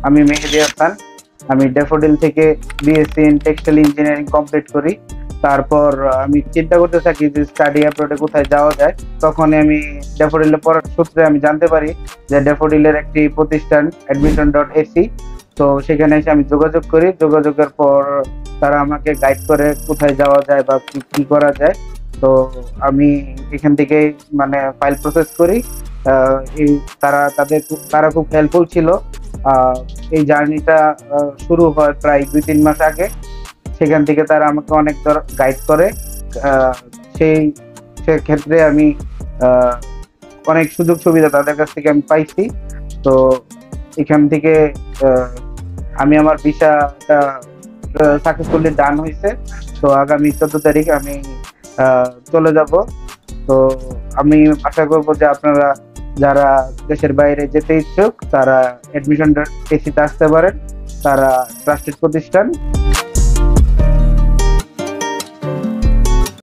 আমি মেহেদি হাসান। আমি ড্যাফোডিল থেকে BSc in textile engineering complete করি। তারপর আমি চিন্তা করতে থাকি যে স্টাডি অ্যাব্রোডে কোথায় যাওয়া যায়। তখন আমি ড্যাফোডিলে পড়ার সূত্রে আমি জানতে পারি যে ড্যাফোডিলের একটি প্রতিষ্ঠান admission.ac। তো সেখানে এসে আমি যোগাযোগ করি। যোগাযোগের পর তারা আমাকে গাইড করে কোথায় যাওয়া যায় বা কি কি করা যায়। তো আমি এখান থেকে মানে ফাইল প্রসেস করি। এই তারা খুব হেল্পফুল ছিল। আহ, এই জার্নিটা শুরু হয় প্রায় 2-3 মাস আগে। সেখান থেকে তারা আমাকে অনেক গাইড করে। আহ, সেই সেক্ষেত্রে আমি আহ, অনেক সুযোগ সুবিধা তাদের কাছ থেকে আমি পাইছি। তো এখান থেকে আহ, আমি আমার ভিসাটা সাকসেসফুলি ডান হয়েছে। তো আগামী 14 তারিখ আমি চলে যাব। তো আমি আশা করবো যে আপনারা যারা দেশের বাইরে যেতে ইচ্ছুক তারা admission.ac তে আসতে পারেন। তারা ট্রাস্টেড প্রতিষ্ঠান।